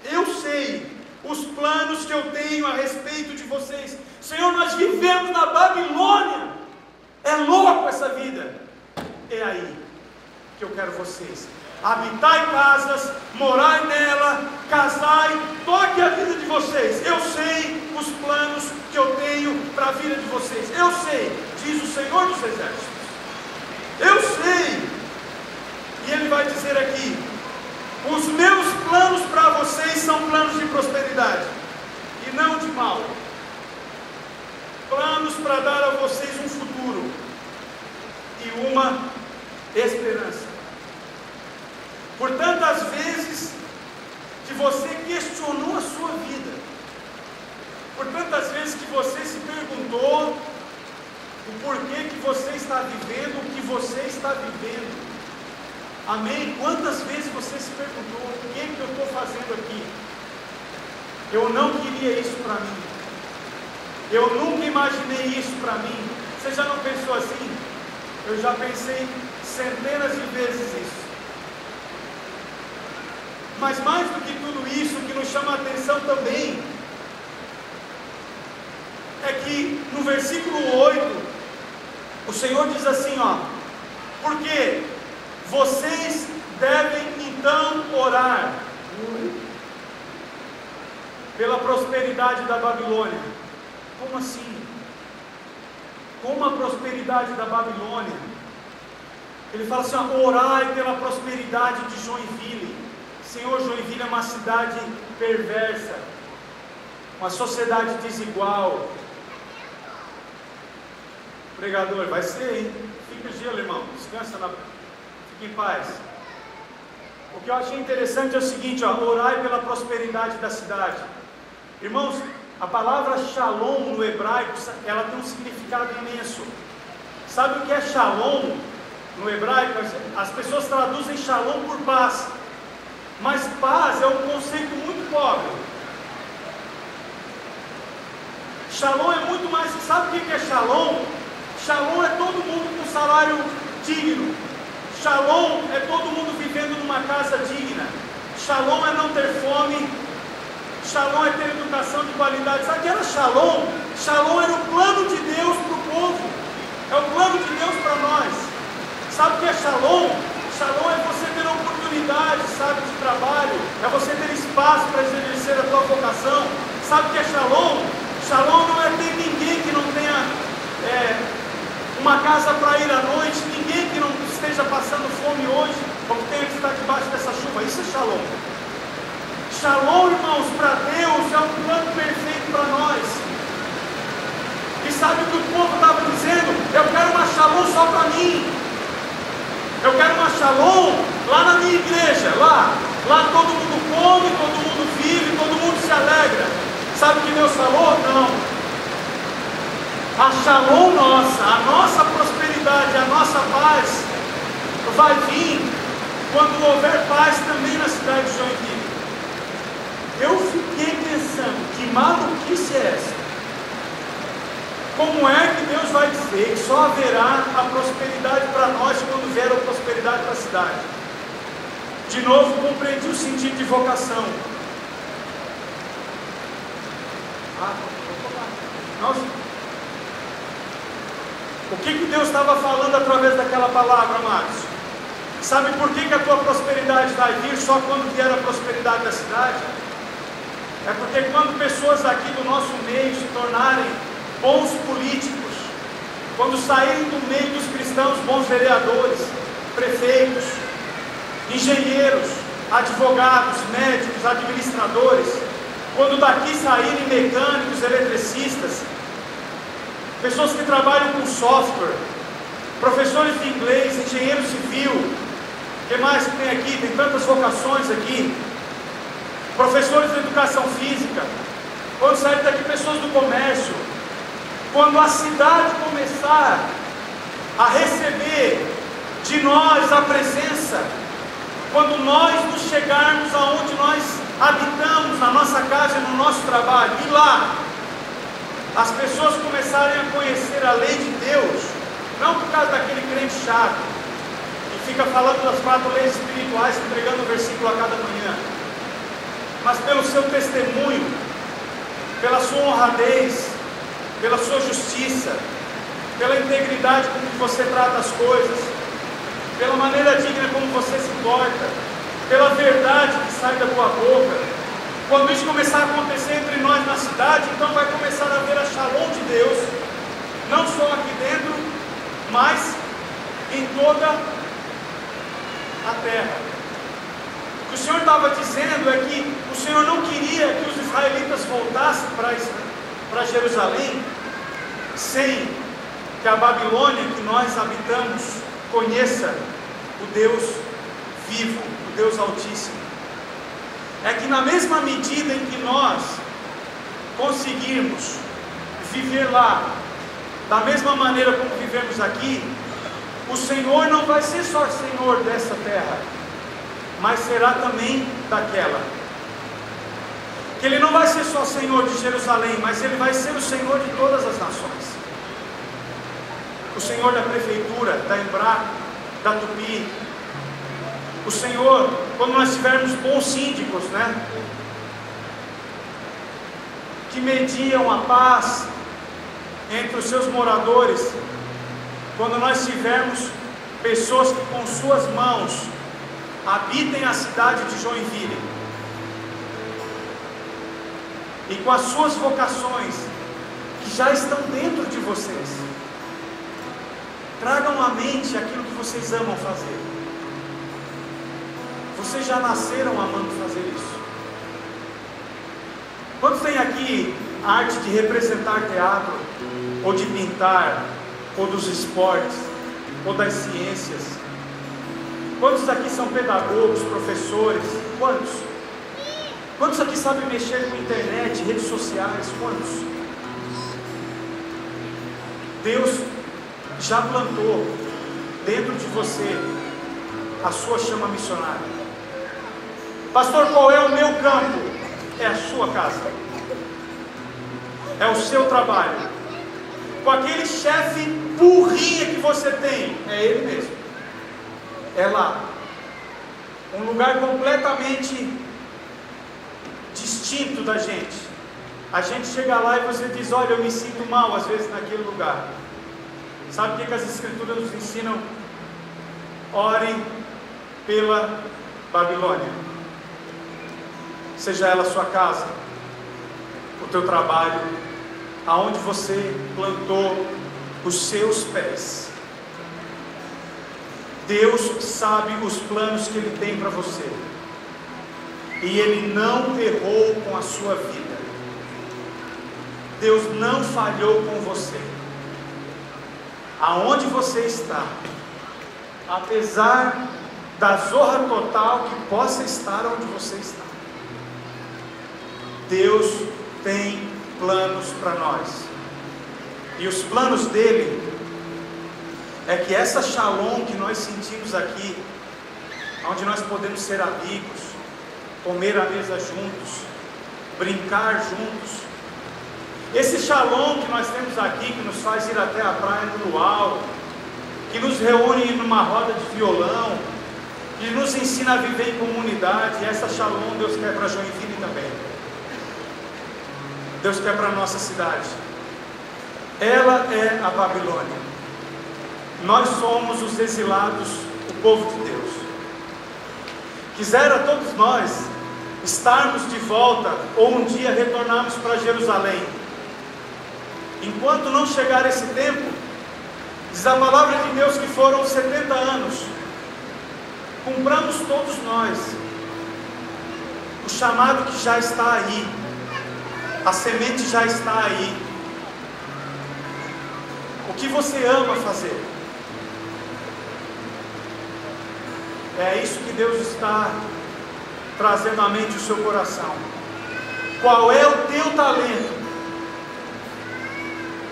Eu sei os planos que eu tenho a respeito de vocês Senhor, nós vivemos na Babilônia, é louco essa vida. É aí que eu quero vocês. Habitai casas, morai nela, casai, toque a vida de vocês. Eu sei os planos que eu tenho para a vida de vocês. Eu sei, diz o Senhor dos Exércitos. Eu sei. E Ele vai dizer aqui: os meus planos para vocês são planos de prosperidade e não de mal. Planos para dar a vocês um futuro e uma esperança. Por tantas vezes que você questionou a sua vida, por tantas vezes que você se perguntou o porquê que você está vivendo o que você está vivendo. Amém? Quantas vezes você se perguntou: o que eu estou fazendo aqui? Eu não queria isso para mim. Eu nunca imaginei isso para mim. Você já não pensou assim? Eu já pensei centenas de vezes isso. Mas mais do que tudo isso, o que nos chama a atenção também é que no versículo 8 o Senhor diz assim, porque vocês devem então orar pela prosperidade da Babilônia. Como assim? Como a prosperidade da Babilônia? Ele fala assim, orai pela prosperidade de Joinville. Senhor, Joinville é uma cidade perversa, uma sociedade desigual. Pregador, vai ser, hein? Fica gelo, irmão, descansa, fique em paz. O que eu achei interessante é o seguinte, orai pela prosperidade da cidade. Irmãos, a palavra shalom no hebraico, ela tem um significado imenso. Sabe o que é shalom no hebraico? As pessoas traduzem shalom por paz. Mas paz é um conceito muito pobre. Shalom é muito mais. Sabe o que é shalom? Shalom é todo mundo com salário digno. Shalom é todo mundo vivendo numa casa digna. Shalom é não ter fome. Shalom é ter educação de qualidade. Sabe o que era shalom? Shalom era o plano de Deus para o povo. É o plano de Deus para nós. Sabe o que é shalom? Shalom é você ter oportunidade, sabe, de trabalho, é você ter espaço para exercer a tua vocação. Sabe o que é shalom? Shalom não é ter ninguém que não tenha uma casa para ir à noite, ninguém que não esteja passando fome hoje, ou que tenha que estar debaixo dessa chuva. Isso é shalom. Shalom, irmãos, para Deus é um plano perfeito para nós. E sabe o que o povo estava dizendo? Eu quero uma shalom só para mim. Eu quero uma shalom lá na minha igreja, lá todo mundo come, todo mundo vive, todo mundo se alegra. Sabe o que Deus falou? Não. A shalom nossa, a nossa prosperidade, a nossa paz vai vir quando houver paz também na cidade de Joinville. Eu fiquei pensando, que maluquice é essa? Como é que Deus vai dizer que só haverá a prosperidade para nós quando vier a prosperidade para a cidade? De novo, compreendi o sentido de vocação. Nossa. O que Deus estava falando através daquela palavra, amados? Sabe por que a tua prosperidade vai vir só quando vier a prosperidade da cidade? É porque quando pessoas aqui do nosso meio se tornarem bons políticos, quando saírem do meio dos cristãos, bons vereadores, prefeitos, engenheiros, advogados, médicos, administradores, quando daqui saírem mecânicos, eletricistas, pessoas que trabalham com software, professores de inglês, engenheiro civil, o que mais que tem aqui? Tem tantas vocações aqui, professores de educação física, quando saírem daqui pessoas do comércio, quando a cidade começar a receber de nós a presença, quando nós nos chegarmos aonde nós habitamos, na nossa casa e no nosso trabalho, e lá as pessoas começarem a conhecer a lei de Deus, não por causa daquele crente chato que fica falando das 4 leis espirituais, entregando um versículo a cada manhã, mas pelo seu testemunho, pela sua honradez, pela sua justiça, pela integridade com que você trata as coisas, pela maneira digna como você se porta, pela verdade que sai da tua boca. Quando isso começar a acontecer entre nós na cidade, então vai começar a haver a shalom de Deus, não só aqui dentro, mas em toda a terra. O que o Senhor estava dizendo é que o Senhor não queria que os israelitas voltassem para Jerusalém sem que a Babilônia que nós habitamos conheça o Deus vivo, o Deus Altíssimo. É que na mesma medida em que nós conseguirmos viver lá, da mesma maneira como vivemos aqui, o Senhor não vai ser só Senhor dessa terra, mas será também daquela. Que Ele não vai ser só Senhor de Jerusalém, mas Ele vai ser o Senhor de todas as nações. O Senhor da prefeitura, da Embraco, da Tupi. O Senhor, quando nós tivermos bons síndicos, que mediam a paz entre os seus moradores, quando nós tivermos pessoas que com suas mãos habitem a cidade de Joinville, e com as suas vocações, que já estão dentro de vocês, tragam à mente aquilo que vocês amam fazer. Vocês já nasceram amando fazer isso. Quantos tem aqui a arte de representar teatro, ou de pintar, ou dos esportes, ou das ciências? Quantos aqui são pedagogos, professores? Quantos? Quantos aqui sabem mexer com internet, redes sociais? Quantos? Deus já plantou dentro de você a sua chama missionária. Pastor, qual é o meu campo? É a sua casa, é o seu trabalho, com aquele chefe burrinha que você tem, é ele mesmo, é lá, um lugar completamente distinto da gente. A gente chega lá e você diz: olha, eu me sinto mal às vezes naquele lugar. Sabe o que as Escrituras nos ensinam? Orem pela Babilônia, seja ela a sua casa, o teu trabalho, aonde você plantou os seus pés. Deus sabe os planos que Ele tem para você, e Ele não errou com a sua vida. Deus não falhou com você. Aonde você está, apesar da zorra total que possa estar onde você está, Deus tem planos para nós, e os planos dele é que essa shalom que nós sentimos aqui, onde nós podemos ser amigos, comer à mesa juntos, brincar juntos, esse shalom que nós temos aqui, que nos faz ir até a praia do Luau, que nos reúne numa roda de violão, que nos ensina a viver em comunidade, essa shalom Deus quer para Joinville também. Deus quer para a nossa cidade. Ela é a Babilônia. Nós somos os exilados, o povo de Deus. Quisera todos nós estarmos de volta, ou um dia retornarmos para Jerusalém. Enquanto não chegar esse tempo, diz a palavra de Deus que foram 70 anos. Cumpramos todos nós o chamado que já está aí, a semente já está aí. O que você ama fazer? É isso que Deus está trazendo à mente o seu coração. Qual é o teu talento?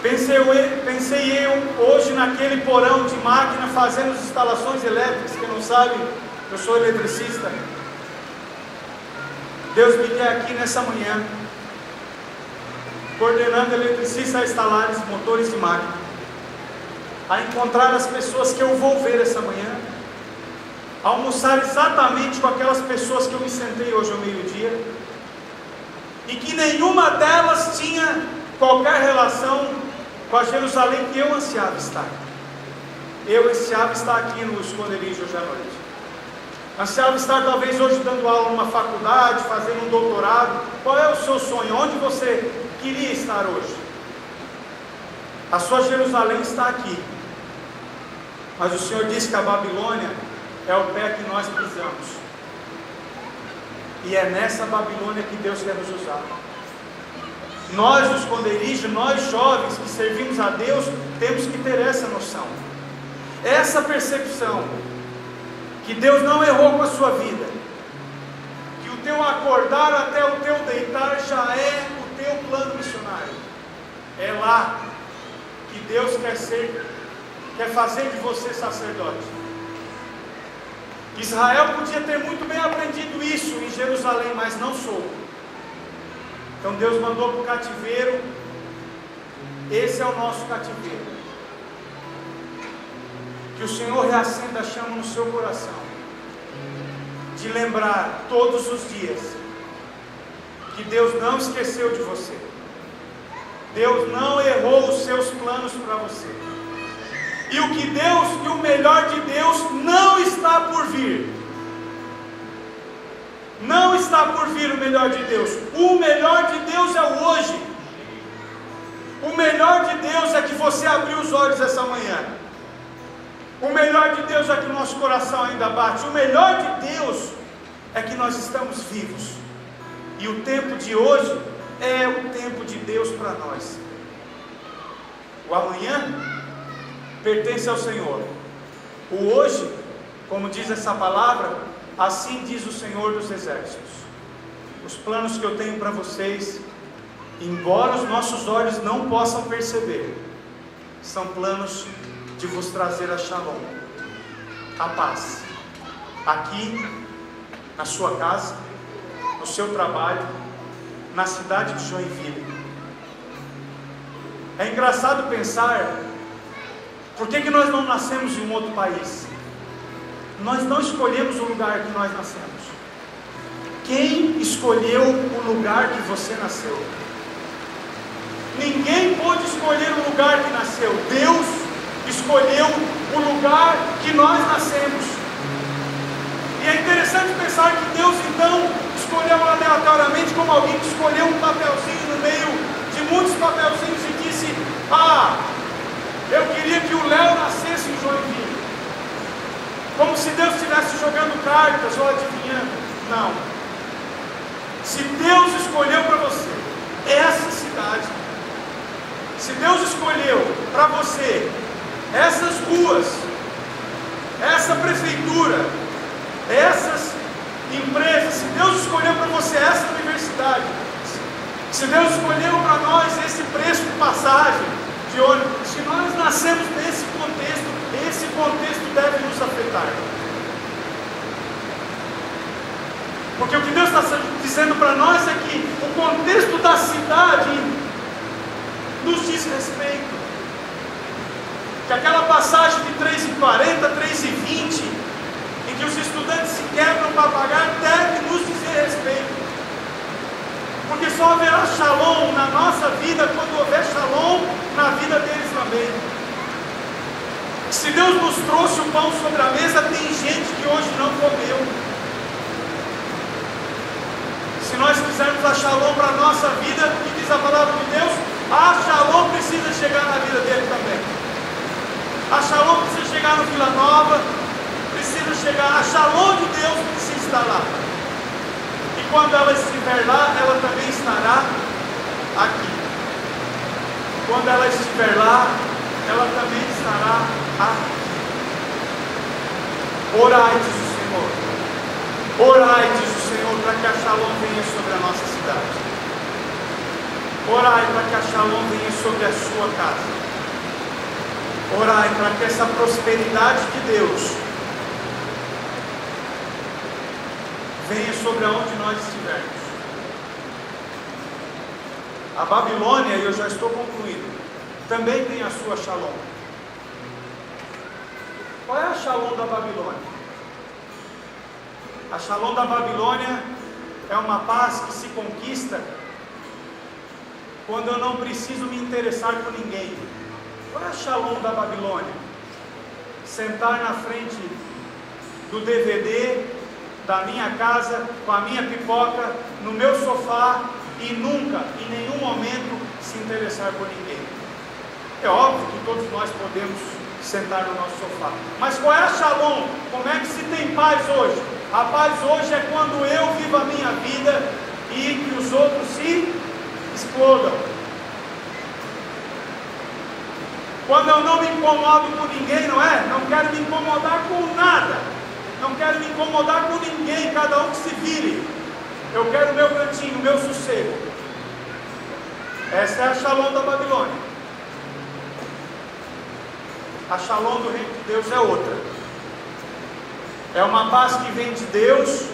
Pensei eu hoje naquele porão de máquina fazendo as instalações elétricas. Quem não sabe, eu sou eletricista. Deus me quer aqui nessa manhã, coordenando eletricistas a instalar os motores de máquina, a encontrar as pessoas que eu vou ver essa manhã, a almoçar exatamente com aquelas pessoas que eu me sentei hoje ao meio-dia, e que nenhuma delas tinha qualquer relação com a Jerusalém que eu ansiava estar. Eu ansiava estar aqui no esconderijo hoje à noite. Ansiava estar talvez hoje dando aula numa faculdade, fazendo um doutorado. Qual é o seu sonho? Onde você queria estar hoje? A sua Jerusalém está aqui. Mas o Senhor disse que a Babilônia é o pé que nós pisamos. E é nessa Babilônia que Deus quer nos usar. Nós, do esconderijo, nós jovens que servimos a Deus, temos que ter essa noção, essa percepção, que Deus não errou com a sua vida, que o teu acordar até o teu deitar já é o teu plano missionário. É lá que Deus quer fazer de você sacerdote. Israel podia ter muito bem aprendido isso em Jerusalém, mas não soube. Então Deus mandou para o cativeiro. Esse é o nosso cativeiro. Que o Senhor reacenda a chama no seu coração, de lembrar todos os dias que Deus não esqueceu de você. Deus não errou os seus planos para você. E o melhor de Deus não está por vir. Não está por vir o melhor de Deus. O melhor de Deus é o hoje. O melhor de Deus é que você abriu os olhos essa manhã. O melhor de Deus é que o nosso coração ainda bate. O melhor de Deus é que nós estamos vivos. E o tempo de hoje é o tempo de Deus para nós. O amanhã pertence ao Senhor. O hoje, como diz essa palavra, assim diz o Senhor dos Exércitos: os planos que eu tenho para vocês, embora os nossos olhos não possam perceber, são planos de vos trazer a Shalom, a paz, aqui, na sua casa, no seu trabalho, na cidade de Joinville. É engraçado pensar, por que nós não nascemos em um outro país? Nós não escolhemos o lugar que nós nascemos. Quem escolheu o lugar que você nasceu? Ninguém pôde escolher o lugar que nasceu. Deus escolheu o lugar que nós nascemos. E é interessante pensar que Deus então escolheu aleatoriamente, como alguém que escolheu um papelzinho no meio de muitos papelzinhos e disse: eu queria que o Léo nascesse em Joinville. Como se Deus estivesse jogando cartas ou adivinhando. Não. Se Deus escolheu para você essa cidade, se Deus escolheu para você essas ruas, essa prefeitura, essas empresas, se Deus escolheu para você essa universidade, se Deus escolheu para nós esse preço de passagem de ônibus, se nós nascemos nesse contexto, esse contexto deve nos afetar. Porque o que Deus está dizendo para nós é que o contexto da cidade nos diz respeito. Que aquela passagem de 3,40, 3,20, em que os estudantes se quebram para pagar, deve nos dizer respeito. Porque só haverá Shalom na nossa vida quando houver Shalom na vida deles também. Se Deus nos trouxe o pão sobre a mesa, tem gente que hoje não comeu. Se nós quisermos a Shalom para a nossa vida, o que diz a palavra de Deus? A Shalom precisa chegar na vida dele também. A Shalom precisa chegar no Vila Nova, precisa chegar, a Shalom de Deus precisa estar lá. E quando ela estiver lá, ela também estará aqui. Quando ela estiver lá, ela também estará aqui. Orai, diz o Senhor. Orai, diz o Senhor, para que a Shalom venha sobre a nossa cidade. Orai para que a Shalom venha sobre a sua casa. Orai para que essa prosperidade de Deus venha sobre aonde nós estivermos. A Babilônia, e eu já estou concluindo, também tem a sua Shalom. Qual é a Shalom da Babilônia? A Shalom da Babilônia é uma paz que se conquista quando eu não preciso me interessar por ninguém. Qual é a Shalom da Babilônia? Sentar na frente do DVD da minha casa, com a minha pipoca, no meu sofá, e nunca, em nenhum momento, se interessar por ninguém. É óbvio que todos nós podemos sentar no nosso sofá, mas qual é a Shalom? Como é que se tem paz hoje? A paz hoje é quando eu vivo a minha vida e que os outros se explodam. Quando eu não me incomodo com ninguém, não é? Não quero me incomodar com nada. Não quero me incomodar com ninguém, cada um que se vire. Eu quero o meu cantinho, o meu sossego. Essa é a Shalom da Babilônia. A Shalom do reino de Deus é outra. É uma paz que vem de Deus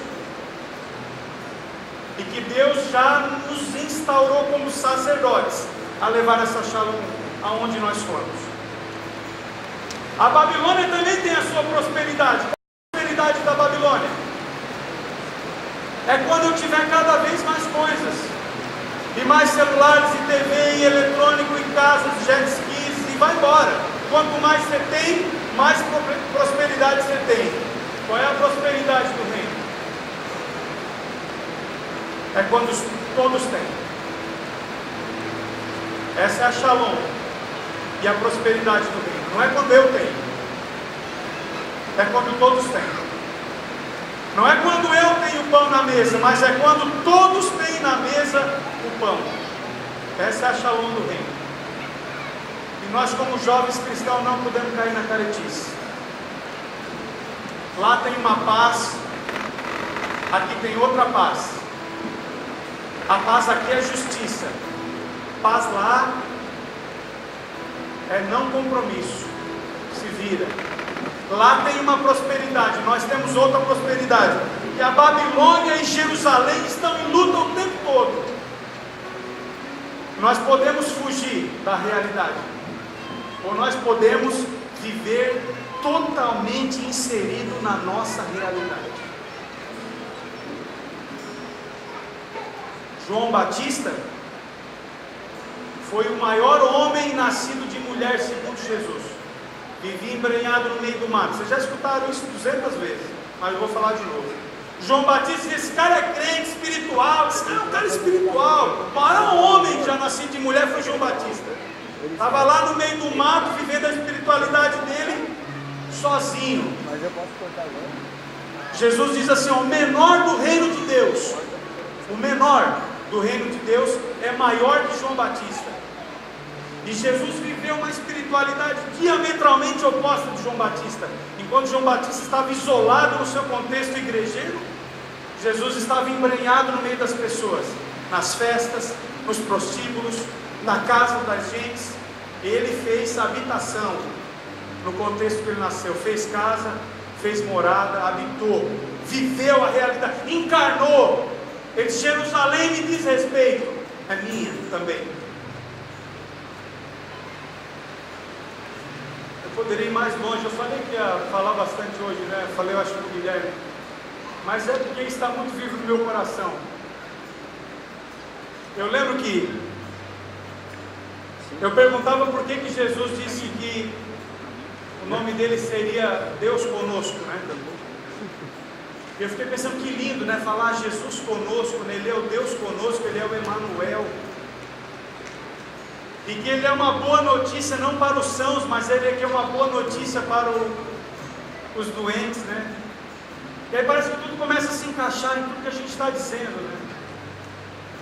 e que Deus já nos instaurou como sacerdotes a levar essa Shalom aonde nós formos. A Babilônia também tem a sua prosperidade. Qual é a prosperidade da Babilônia? É quando eu tiver cada vez mais coisas, e mais celulares, e TV, e eletrônico, e casas, jet skis, e vai embora. Quanto mais você tem, mais prosperidade você tem. Qual é a prosperidade do reino? É quando todos têm. Essa é a Shalom e a prosperidade do reino. Não é quando eu tenho, é quando todos têm. Não é quando eu tenho pão na mesa, mas é quando todos têm na mesa o pão. Essa é a Shalom do reino. E nós, como jovens cristãos, não podemos cair na caretice. Lá tem uma paz, aqui tem outra paz. A paz aqui é justiça. Paz lá é não compromisso. Se vira. Lá tem uma prosperidade, nós temos outra prosperidade. E a Babilônia e Jerusalém estão em luta o tempo todo. Nós podemos fugir da realidade, ou nós podemos viver totalmente inserido na nossa realidade. João Batista foi o maior homem nascido de mulher segundo Jesus. Vivia embrenhado no meio do mato. Vocês já escutaram isso 200 vezes, mas eu vou falar de novo. João Batista disse: esse cara é crente, espiritual. Esse cara é um cara espiritual. O maior homem já nascido de mulher foi João Batista. Estava lá no meio do mato, vivendo a espiritualidade dele, sozinho. Mas eu posso contar agora. Jesus diz assim: ó, o menor do reino de Deus, o menor do reino de Deus é maior que João Batista. E Jesus viveu uma espiritualidade diametralmente oposta de João Batista. Enquanto João Batista estava isolado no seu contexto igrejeiro, Jesus estava embrenhado no meio das pessoas, nas festas, nos prostíbulos, na casa das gentes. Ele fez habitação no contexto que ele nasceu, fez casa, fez morada, habitou, viveu a realidade, encarnou. Ele disse: Jerusalém me diz respeito, é minha também. Poderia ir mais longe. Eu falei que ia falar bastante hoje, né? Falei, eu acho, com o Guilherme, mas é porque está muito vivo no meu coração. Eu lembro que eu perguntava por que Jesus disse que o nome dele seria Deus conosco, né? E eu fiquei pensando, que lindo, né? Falar Jesus conosco, né? Ele é o Deus conosco, ele é o Emanuel. E que ele é uma boa notícia não para os sãos, mas ele é que é uma boa notícia para os doentes, né? E aí parece que tudo começa a se encaixar em tudo que a gente está dizendo, né?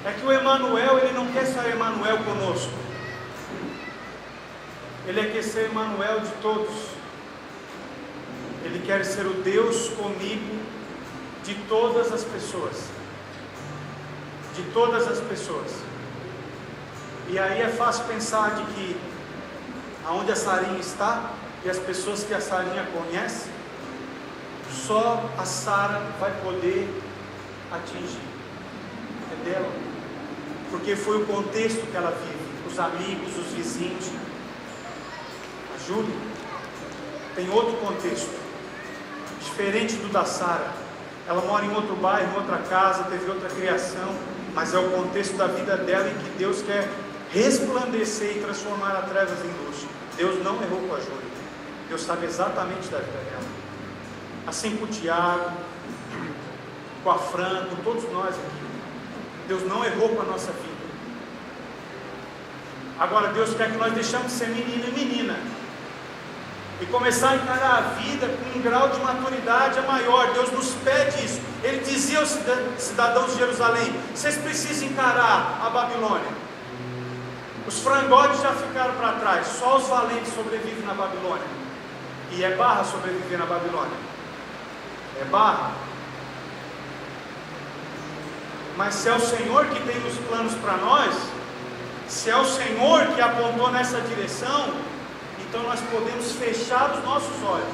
É que o Emanuel, ele não quer ser Emanuel conosco, ele quer ser Emanuel de todos. Ele quer ser o Deus comigo de todas as pessoas, de todas as pessoas. E aí é fácil pensar de que aonde a Sarinha está e as pessoas que a Sarinha conhece, só a Sara vai poder atingir. É dela, porque foi o contexto que ela vive, os amigos, os vizinhos. A Júlia tem outro contexto, diferente do da Sara. Ela mora em outro bairro, em outra casa, teve outra criação, mas é o contexto da vida dela em que Deus quer resplandecer e transformar a trevas em luz. Deus não errou com a Júlia. Deus sabe exatamente da vida dela. Assim com o Tiago, com a Fran, com todos nós aqui. Deus não errou com a nossa vida. Agora Deus quer que nós deixemos de ser menino e menina e começar a encarar a vida com um grau de maturidade maior. Deus nos pede isso. Ele dizia aos cidadãos de Jerusalém: vocês precisam encarar a Babilônia. Os frangotes já ficaram para trás, só os valentes sobrevivem na Babilônia. E é barra sobreviver na Babilônia. É barra. Mas se é o Senhor que tem os planos para nós, se é o Senhor que apontou nessa direção, então nós podemos fechar os nossos olhos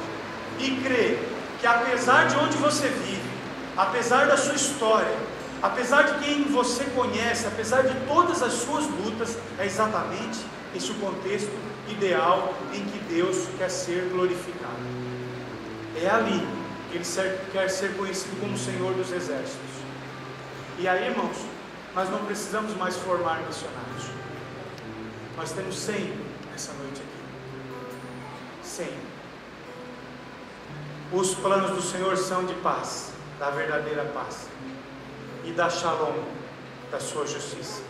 e crer que, apesar de onde você vive, apesar da sua história, apesar de quem você conhece, apesar de todas as suas lutas, é exatamente esse o contexto ideal em que Deus quer ser glorificado. É ali que Ele quer ser conhecido como Senhor dos Exércitos. E aí, irmãos, nós não precisamos mais formar missionários. Nós temos 100 nessa noite aqui. 100. Os planos do Senhor são de paz, da verdadeira paz, e da shalom, da sua justiça.